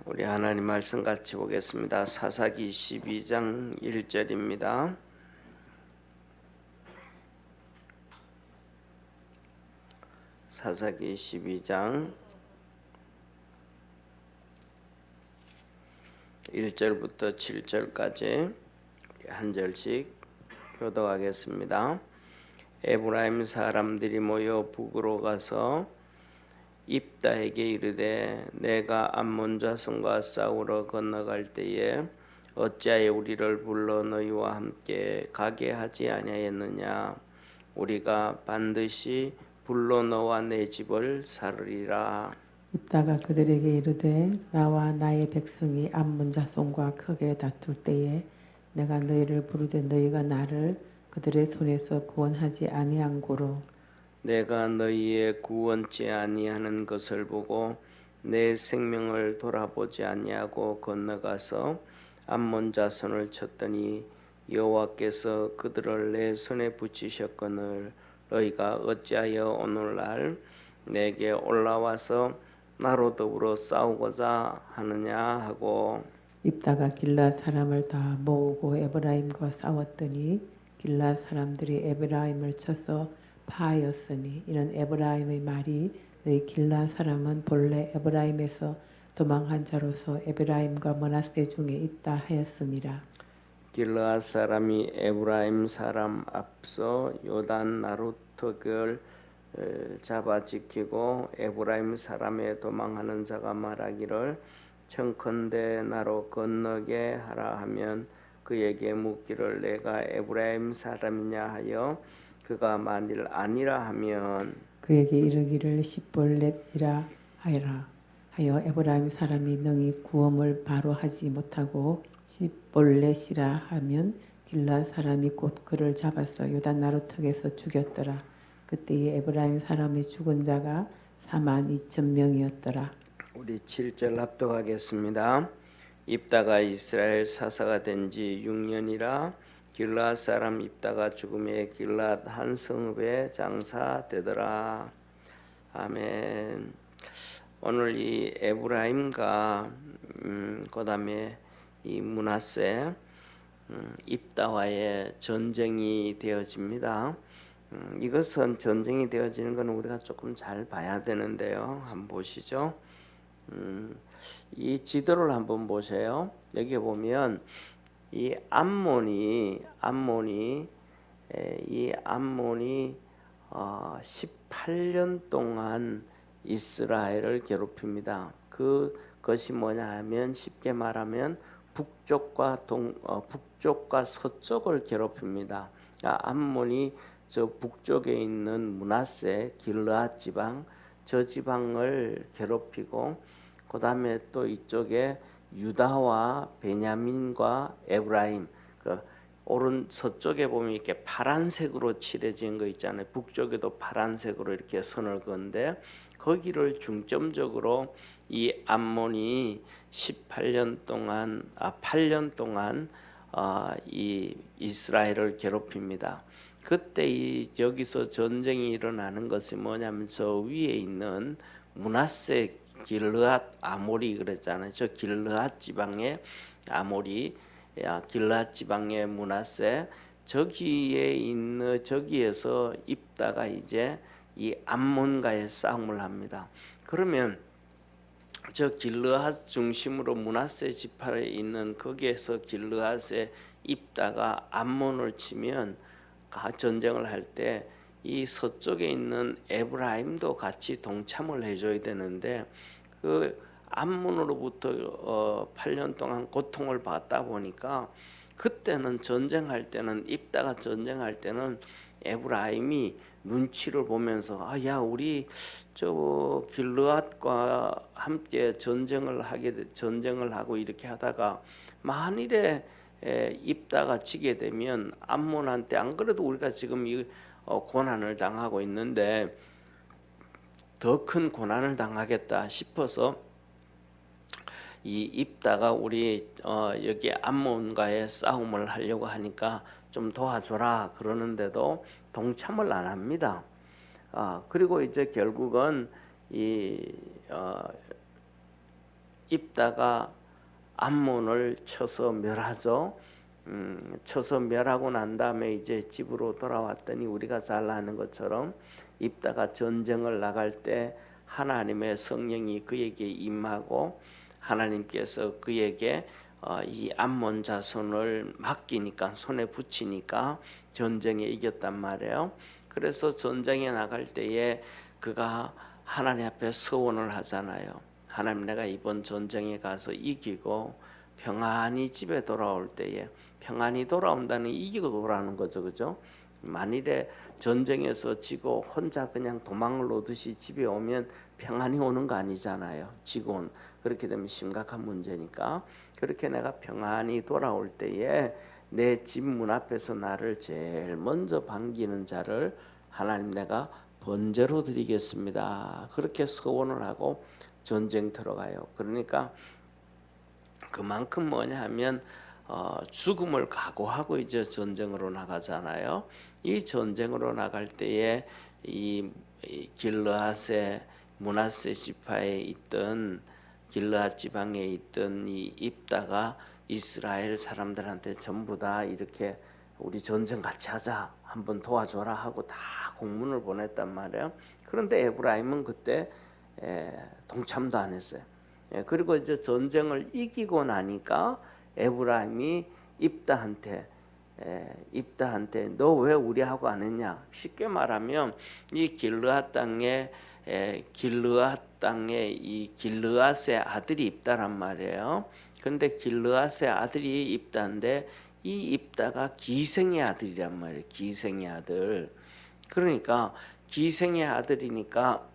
우리 하나님 말씀 같이 보겠습니다. 사사기 12장 1절입니다. 사사기 12장 1절부터 7절까지 한 절씩 교독하겠습니다. 에브라임 사람들이 모여 북으로 가서 입다에게 이르되 내가 암몬 자손과 싸우러 건너갈 때에 어찌하여 우리를 불러 너희와 함께 가게 하지 아니하였느냐. 우리가 반드시 불러 너와 내 집을 살으리라. 입다가 그들에게 이르되 나와 나의 백성이 암몬 자손과 크게 다툴 때에 내가 너희를 부르되 너희가 나를 그들의 손에서 구원하지 아니한 고로 내가 너희의 구원치 아니하는 것을 보고 내 생명을 돌아보지 아니하고 건너가서 암몬 자손을 쳤더니 여호와께서 그들을 내 손에 붙이셨거늘 너희가 어찌하여 오늘날 내게 올라와서 나로 더불어 싸우고자 하느냐 하고. 입다가 길앗 사람을 다 모으고 에브라임과 싸웠더니 길앗 사람들이 에브라임을 쳐서 파하였으니 이는 에브라임의 말이 너희 길앗 사람은 본래 에브라임에서 도망한 자로서 에브라임과 므낫세 중에 있다 하였음이라. 길르앗 사람이 에브라임 사람 앞서 요단 나루터길 잡아 지키고 에브라임 사람의 도망하는 자가 말하기를 청컨대 나로 건너게 하라 하면 그에게 묻기를 내가 에브라임 사람이냐 하여 그가 만일 아니라 하면 그에게 이르기를 십볼렛이라 하여 에브라임 사람이 능히 구원을 바로 하지 못하고 십볼렛이라 하면 길앗 사람이 곧 그를 잡아서 요단 나루턱에서 죽였더라. 그때에 에브라임 사람이 죽은 자가 42,000명이었더라. 우리 7절 합독하겠습니다. 입다가 이스라엘 사사가 된 지 6년이라 길앗 사람 입다가 죽음에 길앗 한 성읍에 장사되더라. 아멘. 오늘 이 에브라임과 그다음에 이 므낫세 입다와의 전쟁이 되어집니다. 이것은 전쟁이 되어지는 건 우리가 조금 잘 봐야 되는데요. 한번 보시죠. 이 지도를 한번 보세요. 여기 보면 이 암몬이 18년 동안 이스라엘을 괴롭힙니다. 그것이 뭐냐 하면 쉽게 말하면 북쪽과 서쪽을 괴롭힙니다. 암몬이 저 북쪽에 있는 므낫세 길르앗 지방 저 지방을 괴롭히고 그 다음에 또 이쪽에 유다와 베냐민과 에브라임 오른 서쪽에 보면 이렇게 파란색으로 칠해진 거 있잖아요. 북쪽에도 파란색으로 이렇게 선을 그은데 거기를 중점적으로 이 암몬이 8년 동안 이 이스라엘을 괴롭힙니다. 그때 여기서 전쟁이 일어나는 것이 뭐냐면 저 위에 있는 므낫세 길르앗 아모리 그랬잖아요. 저 길르앗 지방의 아모리, 길르앗 지방의 므낫세 저기에서 입다가 이제 이 암몬과의 싸움을 합니다. 그러면 저 길르앗 중심으로 므낫세 지파에 있는 거기에서 길르앗에 입다가 암몬을 치면 전쟁을 할 때 이 서쪽에 있는 에브라임도 같이 동참을 해줘야 되는데 그 암몬으로부터 8년 동안 고통을 받다 보니까 그때는 입다가 전쟁할 때는 에브라임이 눈치를 보면서 야 우리 저 길르앗과 함께 전쟁을 하고 이렇게 하다가 만일에 입다가 지게 되면 암몬한테 안 그래도 우리가 지금 이 고난을 당하고 있는데 더 큰 고난을 당하겠다 싶어서 이 입다가 우리 여기 암몬과의 싸움을 하려고 하니까 좀 도와줘라 그러는데도 동참을 안 합니다. 그리고 이제 결국은 이 입다가 암몬을 쳐서 멸하죠. 쳐서 멸하고 난 다음에 이제 집으로 돌아왔더니 우리가 잘 아는 것처럼 입다가 전쟁을 나갈 때 하나님의 성령이 그에게 임하고 하나님께서 그에게 이 암몬 자손을 맡기니까 손에 붙이니까 전쟁에 이겼단 말이에요. 그래서 전쟁에 나갈 때에 그가 하나님 앞에 서원을 하잖아요. 하나님, 내가 이번 전쟁에 가서 이기고 평안히 집에 돌아올 때에, 평안히 돌아온다는 이기고 돌아오는 거죠, 그죠? 만일에 전쟁에서 지고 혼자 그냥 도망을 오듯이 집에 오면 평안히 오는 거 아니잖아요. 지고 그렇게 되면 심각한 문제니까. 그렇게 내가 평안히 돌아올 때에 내 집 문 앞에서 나를 제일 먼저 반기는 자를 하나님 내가 번제로 드리겠습니다. 그렇게 서원을 하고 전쟁 들어가요. 그러니까 그만큼 뭐냐 하면 죽음을 각오하고 이제 전쟁으로 나가잖아요. 이 전쟁으로 나갈 때에 이 길르앗의 므낫세 지파에 있던 길르앗 지방에 있던 이 입다가 이스라엘 사람들한테 전부 다 이렇게 우리 전쟁 같이 하자, 한번 도와줘라 하고 다 공문을 보냈단 말이에요. 그런데 에브라임은 그때 동참도 안 했어요. 그리고 이제 전쟁을 이기고 나니까 에브라임이 입다한테 너 왜 우리하고 안 했냐? 쉽게 말하면 이 길르앗 땅에 이 길르앗의 아들이 입다란 말이에요. 그런데 길르앗의 아들이 입다인데 이 입다가 기생의 아들이란 말이에요. 기생의 아들. 그러니까 기생의 아들이니까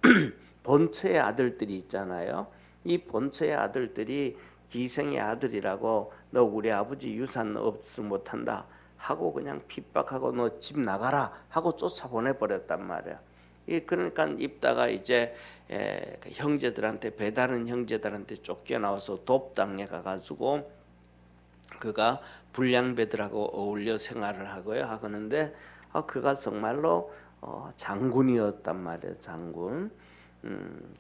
본처의 아들들이 있잖아요. 이 본처의 아들들이 기생의 아들이라고 너 우리 아버지 유산 없으면 못한다 하고 그냥 핍박하고 너 집 나가라 하고 쫓아보내버렸단 말이야. 그러니까 입다가 이제 형제들한테, 배다른 형제들한테 쫓겨나와서 돕 땅에 가가지고 그가 불량배들하고 어울려 생활을 하는데 그가 정말로 장군이었단 말이에요. 장군.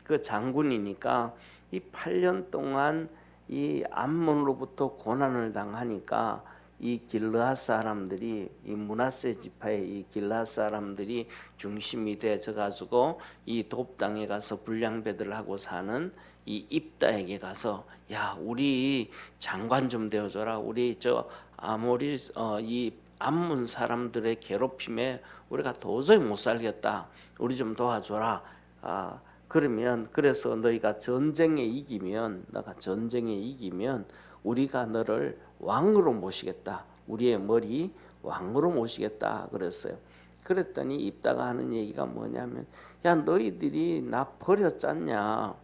그 장군이니까 이 8년 동안 이 암몬으로부터 고난을 당하니까 이 길르앗 사람들이, 이 므낫세 지파의 이 길르앗 사람들이 중심이 되어 가지고 이 돕 땅에 가서 불량배들을 하고 사는 이 입다에게 가서 야, 우리 장관 좀 되어줘라. 우리 저 아모리 이 암몬 사람들의 괴롭힘에 우리가 도저히 못 살겠다. 우리 좀 도와줘라. 그러면 그래서 너가 전쟁에 이기면 우리가 너를 왕으로 모시겠다. 우리의 머리 왕으로 모시겠다 그랬어요. 그랬더니 입다가 하는 얘기가 뭐냐면 야, 너희들이 나 버렸잖냐.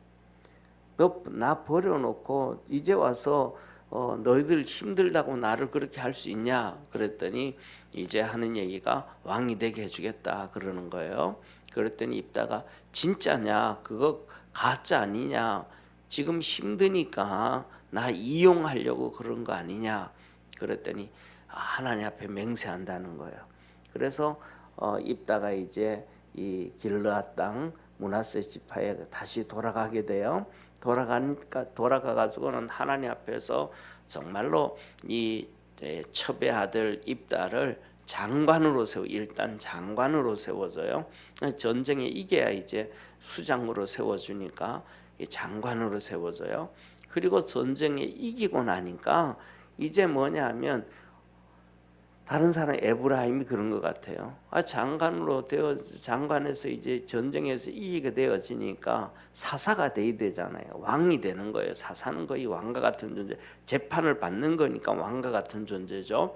너 나 버려놓고 이제 와서 너희들 힘들다고 나를 그렇게 할 수 있냐? 그랬더니 이제 하는 얘기가 왕이 되게 해주겠다 그러는 거예요. 그랬더니 입다가 진짜냐? 그거 가짜 아니냐? 지금 힘드니까 나 이용하려고 그런 거 아니냐? 그랬더니 하나님 앞에 맹세한다는 거예요. 그래서 입다가 이제 이 길르앗 땅 므낫세 지파에 다시 돌아가게 돼요. 돌아가 가지고는 하나님 앞에서 정말로 이 첩의 아들 입다를 일단 장관으로 세워져요. 전쟁에 이겨야 이제 수장으로 세워주니까 장관으로 세워져요. 그리고 전쟁에 이기고 나니까 이제 뭐냐 하면 다른 사람 에브라임이 그런 것 같아요. 장관에서 이제 전쟁에서 이기게 되어지니까 사사가 돼야 되잖아요. 왕이 되는 거예요. 사사는 거의 왕과 같은 존재. 재판을 받는 거니까 왕과 같은 존재죠.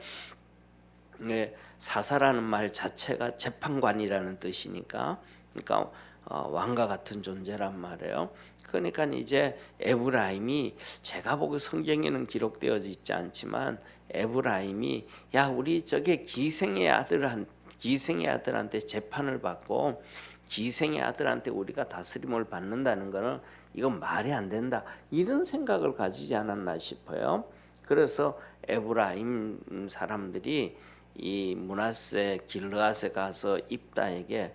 사사라는 말 자체가 재판관이라는 뜻이니까, 그러니까 왕과 같은 존재란 말이에요. 그러니까 이제 에브라임이, 제가 보기 성경에는 기록되어져 있지 않지만 에브라임이 야, 우리 저게 기생의 아들한테 재판을 받고 기생의 아들한테 우리가 다스림을 받는다는 거는 이건 말이 안 된다, 이런 생각을 가지지 않았나 싶어요. 그래서 에브라임 사람들이 이 므낫세 길르앗에 가서 입다에게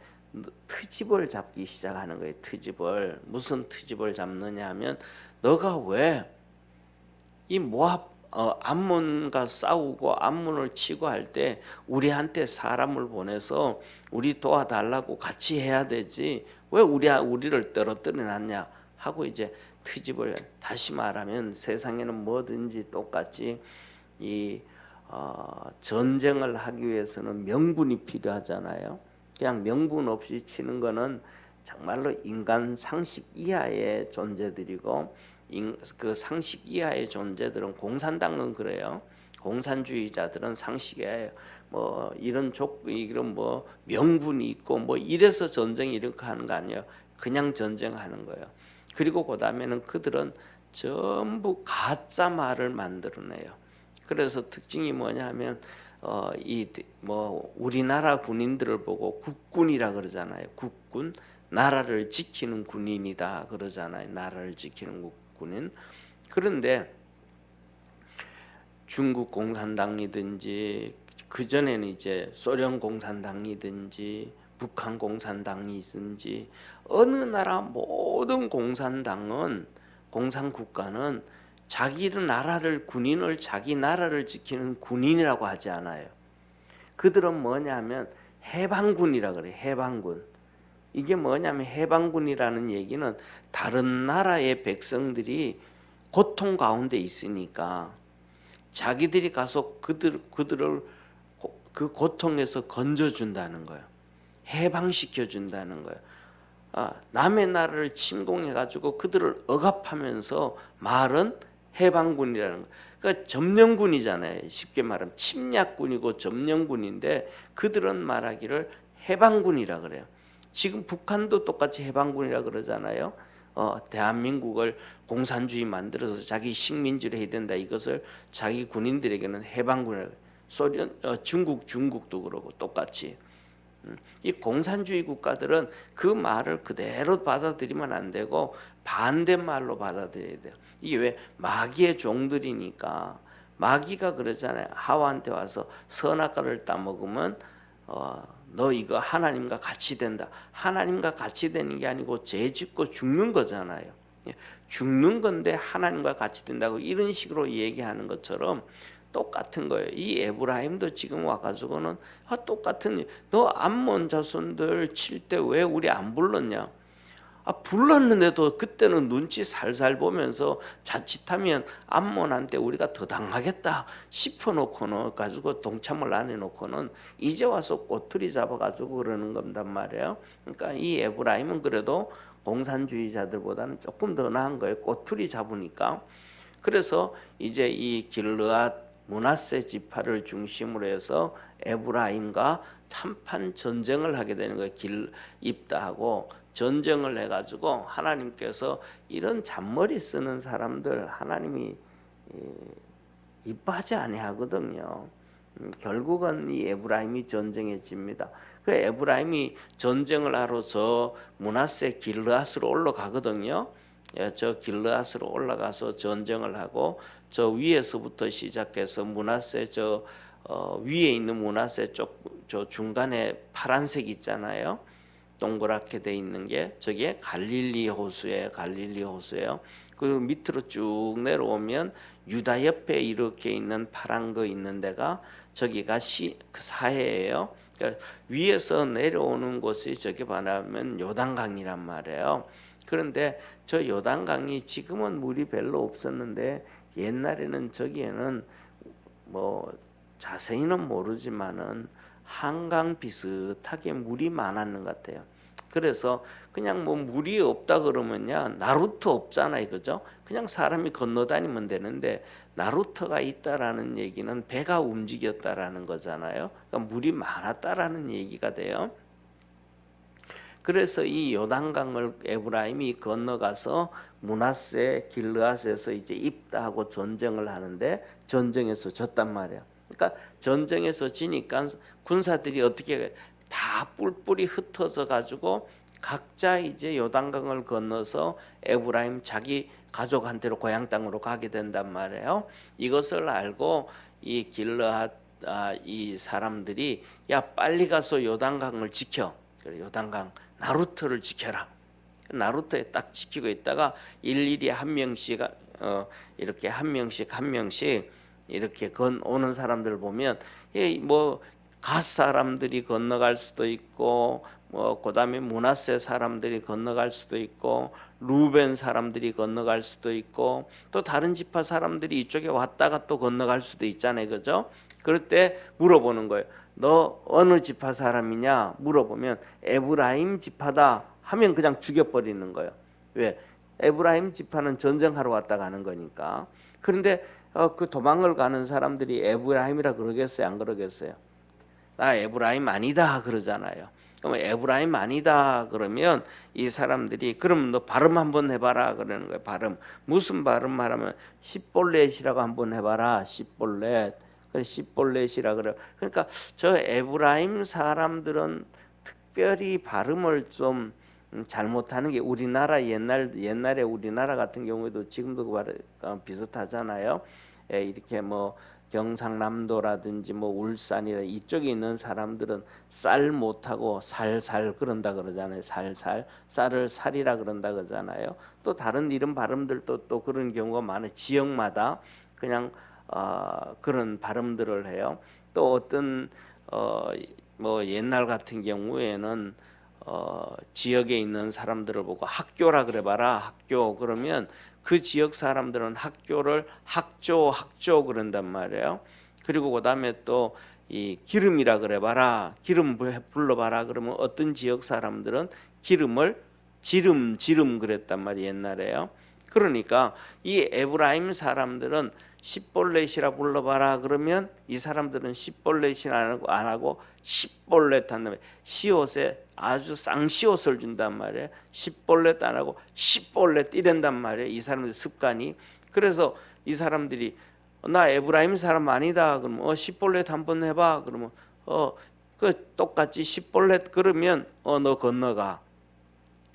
트집을 잡기 시작하는 거예요. 트집을. 무슨 트집을 잡느냐 하면 너가 왜 이 모압 암몬과 싸우고 암몬을 치고 할 때 우리한테 사람을 보내서 우리 도와달라고 같이 해야 되지 왜 우리를 떨어뜨려 놨냐 하고 이제 트집을 다시 말하면 세상에는 뭐든지 똑같이 이 전쟁을 하기 위해서는 명분이 필요하잖아요. 그냥 명분 없이 치는 거는 정말로 인간 상식 이하의 존재들이고 그 상식 이하의 존재들은 공산당은 그래요. 공산주의자들은 상식에 뭐 이런 뭐 명분이 있고 뭐 이래서 전쟁이 이렇게 하는 거 아니에요. 그냥 전쟁하는 거예요. 그리고 그다음에는 그들은 전부 가짜 말을 만들어내요. 그래서 특징이 뭐냐면 이 뭐 우리나라 군인들을 보고 국군이라 그러잖아요. 국군, 나라를 지키는 군인이다 그러잖아요. 나라를 지키는 군인. 그런데 중국 공산당이든지 그 전에는 이제 소련 공산당이든지 북한 공산당이든지 어느 나라 모든 공산당은 공산국가는 자기 나라를 군인을 자기 나라를 지키는 군인이라고 하지 않아요. 그들은 뭐냐면 해방군이라 그래요. 해방군. 이게 뭐냐면 해방군이라는 얘기는 다른 나라의 백성들이 고통 가운데 있으니까 자기들이 가서 그들을 그 고통에서 건져준다는 거예요. 해방시켜준다는 거예요. 남의 나라를 침공해가지고 그들을 억압하면서 말은 해방군이라는 거예요. 그러니까 점령군이잖아요. 쉽게 말하면 침략군이고 점령군인데 그들은 말하기를 해방군이라 그래요. 지금 북한도 똑같이 해방군이라 그러잖아요. 대한민국을 공산주의 만들어서 자기 식민지를 해야 된다. 이것을 자기 군인들에게는 해방군이라 그래요. 소련, 중국도 그러고 똑같이. 이 공산주의 국가들은 그 말을 그대로 받아들이면 안 되고 반대말로 받아들여야 돼요. 이게 왜 마귀의 종들이니까 마귀가 그러잖아요. 하와한테 와서 선악과를 따먹으면 너 이거 하나님과 같이 된다. 하나님과 같이 되는 게 아니고 죄 짓고 죽는 거잖아요. 죽는 건데 하나님과 같이 된다고 이런 식으로 얘기하는 것처럼 똑같은 거예요. 이 에브라임도 지금 와가지고는 똑같은 너 암몬 자손들 칠 때 왜 우리 안 불렀냐? 불렀는데도 그때는 눈치 살살 보면서 자칫하면 암몬한테 우리가 더 당하겠다 싶어놓고는 가지고 동참을 안 해놓고는 이제 와서 꼬투리 잡아가지고 그러는 겁단 말이에요. 그러니까 이 에브라임은 그래도 공산주의자들보다는 조금 더 나은 거예요. 꼬투리 잡으니까. 그래서 이제 이 길르앗 므낫세 지파를 중심으로 해서 에브라임과 한판 전쟁을 하게 되는 거예요. 입다하고 전쟁을 해가지고 하나님께서 이런 잔머리 쓰는 사람들 하나님이 이뻐하지 아니하거든요. 결국은 이 에브라임이 전쟁에 집니다. 그 에브라임이 전쟁을 하러 저 므낫세 길르앗으로 올라가거든요. 저 길르앗으로 올라가서 전쟁을 하고 저 위에서부터 시작해서 므낫세 저 위에 있는 므낫세 저 중간에 파란색 있잖아요. 동그랗게 돼 있는 게 저게 갈릴리 호수예요. 그 밑으로 쭉 내려오면 유다 옆에 이렇게 있는 파란 거 있는 데가 저기가 그 사해예요. 그러니까 위에서 내려오는 곳이 저기 말하면 요단강이란 말이에요. 그런데 저 요단강이 지금은 물이 별로 없었는데 옛날에는 저기에는 뭐 자세히는 모르지만은 한강 비슷하게 물이 많았는 것 같아요. 그래서 그냥 뭐 물이 없다 그러면요 나루터 없잖아요, 그죠? 그냥 사람이 건너다니면 되는데 나루터가 있다라는 얘기는 배가 움직였다라는 거잖아요. 그러니까 물이 많았다라는 얘기가 돼요. 그래서 이 요단강을 에브라임이 건너가서 므낫세 길르앗에서 이제 입다하고 전쟁을 하는데 전쟁에서 졌단 말이야. 그러니까 전쟁에서 지니까 군사들이 어떻게 다 뿔뿔이 흩어져 가지고 각자 이제 요단강을 건너서 에브라임 자기 가족한테로 고향 땅으로 가게 된단 말이에요. 이것을 알고 이 길르앗 이 사람들이 야 빨리 가서 요단강을 지켜. 그래 요단강 나루터를 지켜라. 나루터에 딱 지키고 있다가 일일이 한 명씩 이렇게 한 명씩 이렇게 오는 사람들 보면 갓 사람들이 건너갈 수도 있고 그다음에 므낫세 사람들이 건너갈 수도 있고 루벤 사람들이 건너갈 수도 있고 또 다른 지파 사람들이 이쪽에 왔다가 또 건너갈 수도 있잖아요. 그죠? 그럴 때 물어보는 거예요. 너 어느 지파 사람이냐 물어보면 에브라임 지파다 하면 그냥 죽여버리는 거예요. 왜? 에브라임 지파는 전쟁하러 왔다 가는 거니까. 그런데 그 도망을 가는 사람들이 에브라임이라 그러겠어요? 안 그러겠어요? 나 에브라임 아니다 그러잖아요. 그럼 에브라임 아니다 그러면 이 사람들이 그럼 너 발음 한번 해봐라 그러는 거예요. 발음 무슨 발음 말하면 십볼렛이라고 한번 해봐라. 십볼렛. 그래 십볼렛이라 그래. 그러니까 저 에브라임 사람들은 특별히 발음을 좀 잘못하는 게 우리나라 옛날에 우리나라 같은 경우에도 지금도 비슷하잖아요. 이렇게 경상남도라든지 울산이라 이쪽에 있는 사람들은 쌀 못하고 살살 그런다 그러잖아요. 살살 쌀을 살이라 그런다 그러잖아요. 또 다른 이름 발음들도 또 그런 경우가 많아요. 지역마다 그냥 그런 발음들을 해요. 또 어떤 옛날 같은 경우에는 지역에 있는 사람들을 보고 학교라 그래봐라. 학교 그러면 그 지역 사람들은 학교를 학조 그런단 말이에요. 그리고 그다음에 또 이 기름이라 그래봐라. 기름 불러봐라. 그러면 어떤 지역 사람들은 기름을 지름 그랬단 말이에요. 옛날에요. 그러니까 이 에브라임 사람들은 십볼렛이라 불러봐라. 그러면 이 사람들은 십볼렛이라 안 하고 십볼렛 한단 말이에요. 시옷에 아주 쌍시옷을 준단 말이에요. 십볼렛 안 하고 십볼렛 이런단 말이에요. 이 사람들 습관이. 그래서 이 사람들이 나 에브라임 사람 아니다. 그러면 십볼렛 한번 해봐. 그러면 그 똑같이 십볼렛 그러면 너 건너가.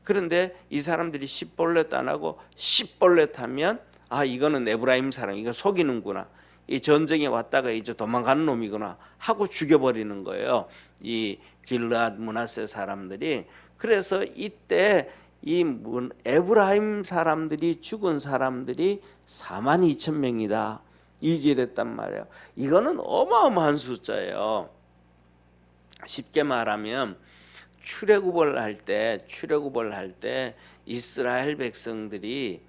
그런데 이 사람들이 십볼렛 안 하고 십볼렛 하면 이거는 에브라임 사람, 이거 속이는구나. 이 전쟁에 왔다가 이제 도망가는 놈이구나 하고 죽여버리는 거예요. 이 길르앗 므낫세 사람들이. 그래서 이때 이 에브라임 사람들이 죽은 사람들이 42,000명이다. 이랬단 말이에요. 이거는 어마어마한 숫자예요. 쉽게 말하면 출애굽을 할 때 이스라엘 백성들이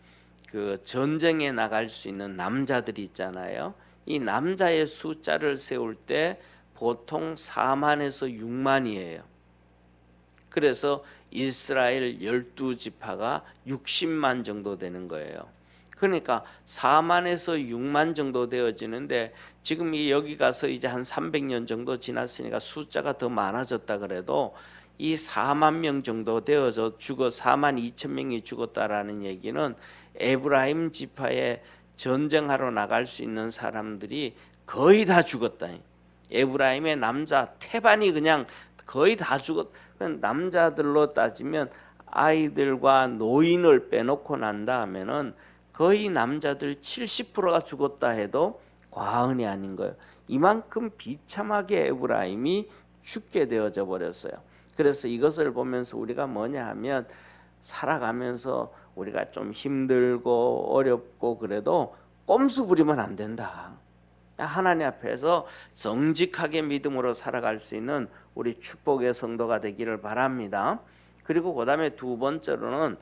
그 전쟁에 나갈 수 있는 남자들이 있잖아요. 이 남자의 숫자를 세울 때 보통 4만에서 6만이에요. 그래서 이스라엘 12지파가 60만 정도 되는 거예요. 그러니까 4만에서 6만 정도 되어지는데 지금 여기 가서 이제 한 300년 정도 지났으니까 숫자가 더 많아졌다 그래도 이 4만 명 정도 되어서 4만 2천 명이 죽었다라는 얘기는 에브라임 지파에 전쟁하러 나갈 수 있는 사람들이 거의 다 죽었다. 에브라임의 남자 태반이 그냥 거의 다 죽었. 남자들로 따지면 아이들과 노인을 빼놓고 난 다음에는 거의 남자들 70%가 죽었다 해도 과언이 아닌 거예요. 이만큼 비참하게 에브라임이 죽게 되어져 버렸어요. 그래서 이것을 보면서 우리가 뭐냐 하면 살아가면서 우리가 좀 힘들고 어렵고 그래도 꼼수 부리면 안 된다. 하나님 앞에서 정직하게 믿음으로 살아갈 수 있는 우리 축복의 성도가 되기를 바랍니다. 그리고 그 다음에 두 번째로는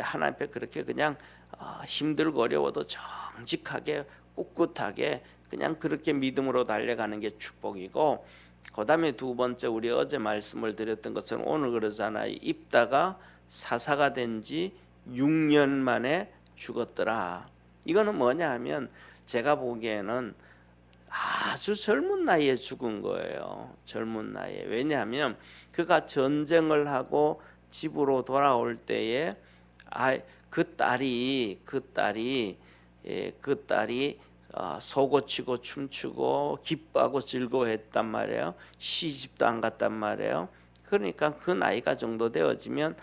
하나님 앞에 그렇게 그냥 힘들고 어려워도 정직하게 꿋꿋하게 그냥 그렇게 믿음으로 달려가는 게 축복이고, 그 다음에 두 번째 우리 어제 말씀을 드렸던 것처럼 오늘 그러잖아요. 입다가 사사가 된 지 6년 만에 죽었더라. 이거는 뭐냐 하면 제가 보기에는 아주 젊은 나이에 죽은 거예요. 젊은 나이에. 왜냐하면 그가 전쟁을 하고 집으로 돌아올 때에 그 딸이 소고치고 춤추고 기뻐하고 즐거워했단 말이에요. 시집도 안 갔단 말이에요. 그러니까 그 나이가 정도 되어지면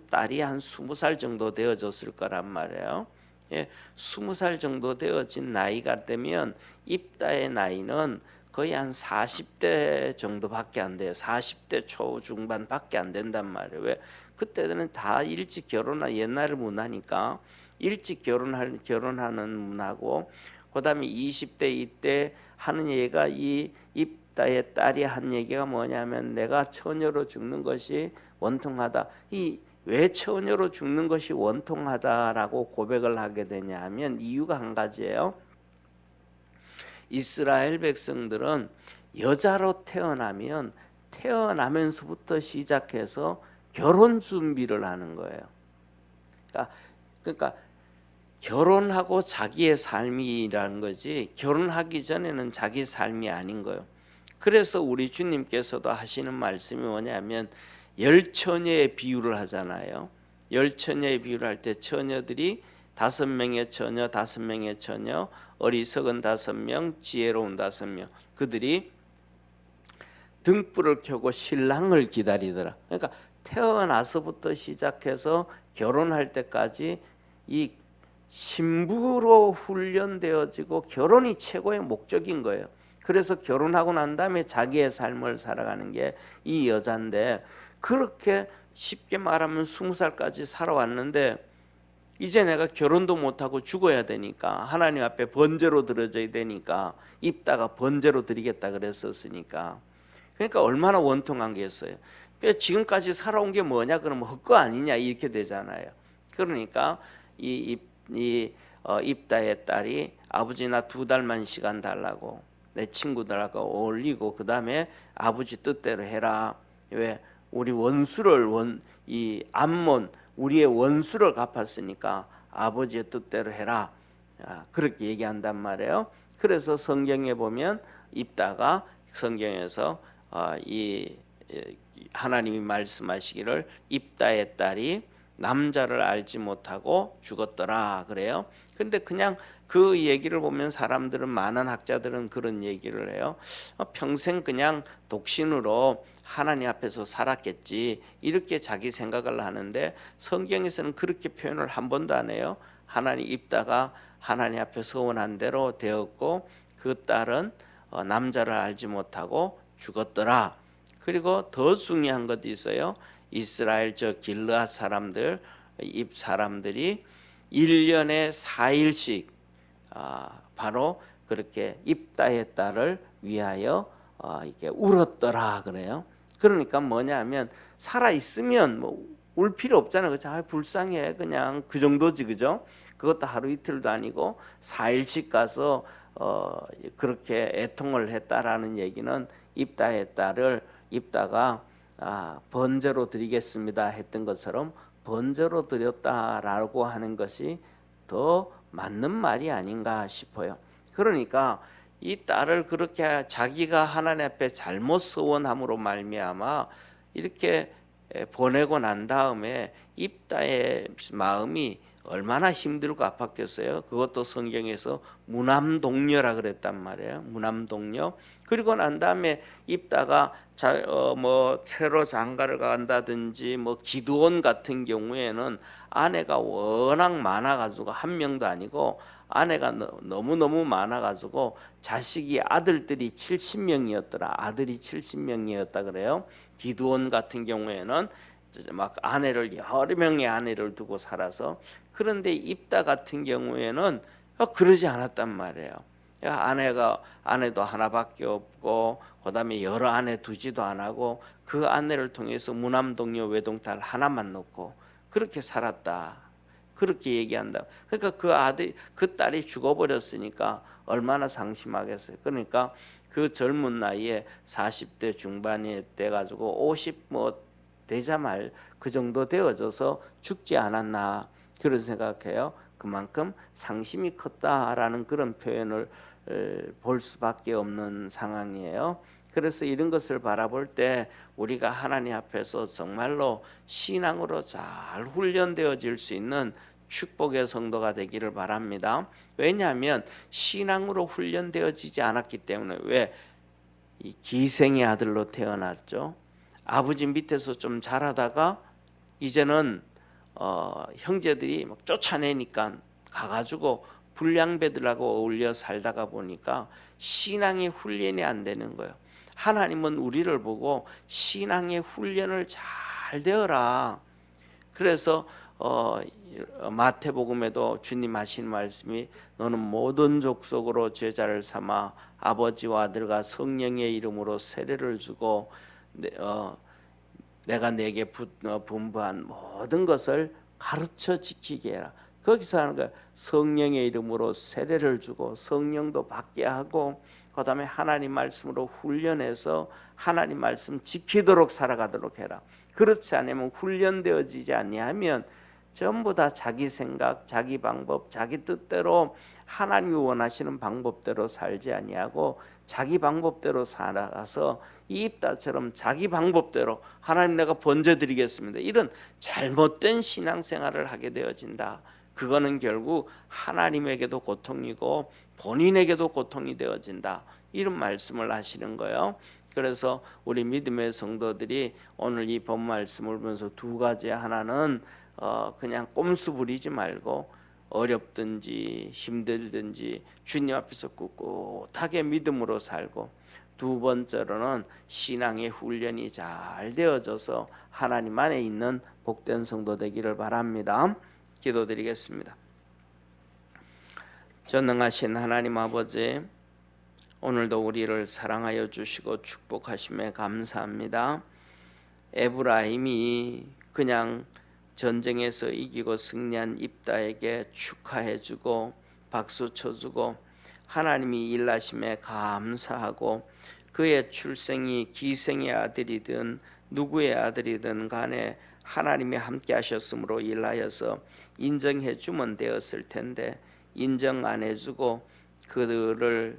딸이 한 20살 정도 되어졌을 거란 말이에요. 20살 정도 되어진 나이가 되면 입다의 나이는 거의 한 40대 정도밖에 안 돼요. 40대 초중반밖에 안 된단 말이에요. 왜? 그때는 다 일찍 결혼하 옛날 문화니까 일찍 결혼하는 문화고, 그다음에 20대 이때 하는 얘기가 이 입다의 딸이 한 얘기가 뭐냐면 내가 처녀로 죽는 것이 원통하다. 이 왜 처녀로 죽는 것이 원통하다라고 고백을 하게 되냐 하면 이유가 한 가지예요. 이스라엘 백성들은 여자로 태어나면 태어나면서부터 시작해서 결혼 준비를 하는 거예요. 그러니까 결혼하고 자기의 삶이라는 거지 결혼하기 전에는 자기 삶이 아닌 거예요. 그래서 우리 주님께서도 하시는 말씀이 뭐냐면 열처녀의 비유를 하잖아요. 열처녀의 비유를 할 때 처녀들이 5명의 처녀, 5명의 처녀, 어리석은 5명, 지혜로운 5명, 그들이 등불을 켜고 신랑을 기다리더라. 그러니까 태어나서부터 시작해서 결혼할 때까지 이 신부로 훈련되어지고 결혼이 최고의 목적인 거예요. 그래서 결혼하고 난 다음에 자기의 삶을 살아가는 게 이 여자인데, 그렇게 쉽게 말하면 20살까지 살아왔는데 이제 내가 결혼도 못하고 죽어야 되니까 하나님 앞에 번제로 드려져야 되니까 입다가 번제로 드리겠다 그랬었으니까, 그러니까 얼마나 원통한 게 있어요. 지금까지 살아온 게 뭐냐 그러면 헛거 아니냐 이렇게 되잖아요. 그러니까 입다의 딸이 아버지 나 2달만 시간 달라고 내 친구들하고 어울리고 그 다음에 아버지 뜻대로 해라. 왜? 우리 원수를 이 암몬 우리의 원수를 갚았으니까 아버지의 뜻대로 해라. 그렇게 얘기한단 말이에요. 그래서 성경에 보면 입다가 성경에서 이 하나님이 말씀하시기를 입다의 딸이 남자를 알지 못하고 죽었더라 그래요. 근데 그냥 그 얘기를 보면 사람들은, 많은 학자들은 그런 얘기를 해요. 평생 그냥 독신으로 하나님 앞에서 살았겠지 이렇게 자기 생각을 하는데, 성경에서는 그렇게 표현을 한 번도 안 해요. 하나님 입다가 하나님 앞에 서원한 대로 되었고 그 딸은 남자를 알지 못하고 죽었더라. 그리고 더 중요한 것도 있어요. 이스라엘 저 길르앗 사람들, 입 사람들이 1년에 4일씩 바로 그렇게 입다의 딸을 위하여 이렇게 울었더라 그래요. 그러니까 뭐냐면 살아 있으면 뭐 울 필요 없잖아요. 그렇죠? 불쌍해 그냥 그 정도지, 그죠? 그것도 하루 이틀도 아니고 4일씩 가서 그렇게 애통을 했다라는 얘기는 입다의 딸을 입다가 번제로 드리겠습니다 했던 것처럼 번제로 드렸다라고 하는 것이 더 맞는 말이 아닌가 싶어요. 그러니까 이 딸을 그렇게 자기가 하나님 앞에 잘못 서원함으로 말미암아 이렇게 보내고 난 다음에 입다의 마음이 얼마나 힘들고 아팠겠어요. 그것도 성경에서 무남동녀라 그랬단 말이에요. 무남동녀. 그리고 난 다음에 입다가 뭐 새로 장가를 간다든지 뭐 기드온 같은 경우에는 아내가 워낙 많아가지고 한 명도 아니고 아내가 너무너무 많아가지고 자식이 아들들이 70명이었더라. 아들이 70명이었다 그래요. 기드온 같은 경우에는 막 아내를 여러 명의 아내를 두고 살아서. 그런데 입다 같은 경우에는 그러지 않았단 말이에요. 아내도 하나밖에 없고 그다음에 여러 아내 두지도 안 하고 그 아내를 통해서 무남동녀 외동딸 하나만 놓고 그렇게 살았다. 그렇게 얘기한다. 그러니까 그 딸이 죽어버렸으니까 얼마나 상심하겠어요. 그러니까 그 젊은 나이에 40대 중반이 돼가지고 50 뭐 되자말 그 정도 되어져서 죽지 않았나 그런 생각해요. 그만큼 상심이 컸다라는 그런 표현을 볼 수밖에 없는 상황이에요. 그래서 이런 것을 바라볼 때 우리가 하나님 앞에서 정말로 신앙으로 잘 훈련되어질 수 있는 축복의 성도가 되기를 바랍니다. 왜냐하면 신앙으로 훈련되어지지 않았기 때문에. 왜? 이 기생의 아들로 태어났죠. 아버지 밑에서 좀 자라다가 이제는 형제들이 막 쫓아내니까 가가지고 불량배들하고 어울려 살다가 보니까 신앙의 훈련이 안 되는 거예요. 하나님은 우리를 보고 신앙의 훈련을 잘 되어라. 그래서 마태복음에도 주님 하신 말씀이 너는 모든 족속으로 제자를 삼아 아버지와 아들과 성령의 이름으로 세례를 주고 내가 내게 분부한 모든 것을 가르쳐 지키게 해라. 거기서 하는 거야. 성령의 이름으로 세례를 주고 성령도 받게 하고 그다음에 하나님 말씀으로 훈련해서 하나님 말씀 지키도록 살아가도록 해라. 그렇지 않으면 훈련되어지지 아니하면 전부 다 자기 생각, 자기 방법, 자기 뜻대로 하나님이 원하시는 방법대로 살지 아니하고 자기 방법대로 살아가서 이 입다처럼 자기 방법대로 하나님 내가 번제드리겠습니다. 이런 잘못된 신앙생활을 하게 되어진다. 그거는 결국 하나님에게도 고통이고 본인에게도 고통이 되어진다. 이런 말씀을 하시는 거예요. 그래서 우리 믿음의 성도들이 오늘 이 본 말씀을 보면서 두 가지, 하나는 그냥 꼼수 부리지 말고 어렵든지 힘들든지 주님 앞에서 꿋꿋하게 믿음으로 살고, 두 번째로는 신앙의 훈련이 잘 되어져서 하나님 안에 있는 복된 성도 되기를 바랍니다. 기도드리겠습니다. 전능하신 하나님 아버지, 오늘도 우리를 사랑하여 주시고 축복하심에 감사합니다. 에브라임이 그냥 전쟁에서 이기고 승리한 입다에게 축하해주고 박수 쳐주고 하나님이 일하심에 감사하고, 그의 출생이 기생의 아들이든 누구의 아들이든 간에 하나님이 함께 하셨으므로 일하여서 인정해 주면 되었을 텐데 인정 안 해주고 그들을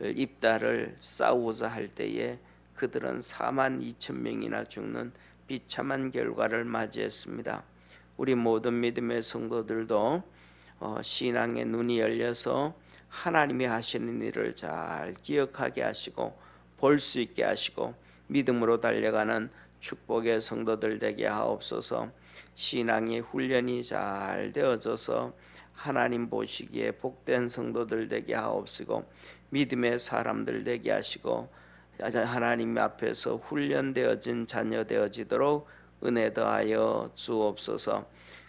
입다를 싸우고자 할 때에 그들은 42,000명이나 죽는 비참한 결과를 맞이했습니다. 우리 모든 믿음의 성도들도 신앙의 눈이 열려서 하나님이 하시는 일을 잘 기억하게 하시고 볼 수 있게 하시고 믿음으로 달려가는 축복의 성도들 되게 하옵소서. 신앙의 훈련이 잘 되어져서 하나님 보시기에 복된 성도들 되게 하옵시고 믿음의 사람들 되게 하시고 하나님 앞에서 훈련되어진 자녀 되어지도록 은혜 더하여 주옵소서.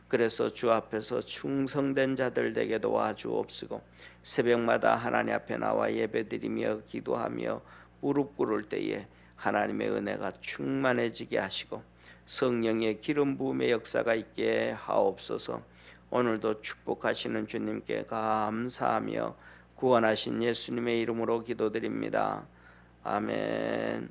그래서 주 앞에서 충성된 자들 되게 도와주옵시고 새벽마다 하나님 앞에 나와 예배드리며 기도하며 무릎 꿇을 때에 하나님의 은혜가 충만해지게 하시고 성령의 기름 부음의 역사가 있게 하옵소서. 오늘도 축복하시는 주님께 감사하며 구원하신 예수님의 이름으로 기도드립니다. 아멘.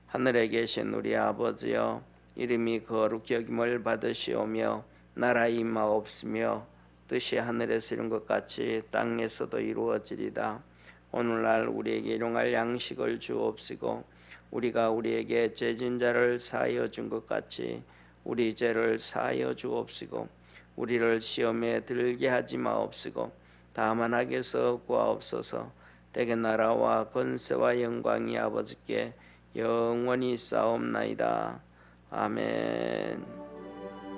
하늘에 계신 우리 아버지여, 이름이 거룩히 여김을 받으시오며 나라의 임하옵시며 뜻이 하늘에서 이룬 것 같이 땅에서도 이루어지리다. 오늘날 우리에게 일용할 양식을 주옵시고 우리가 우리에게 죄진 자를 사하여 준 것 같이 우리 죄를 사하여 주옵시고 우리를 시험에 들게 하지 마옵시고 다만 악에서 구하옵소서. 대개 나라와 권세와 영광이 아버지께 영원히 싸움나이다. 아멘.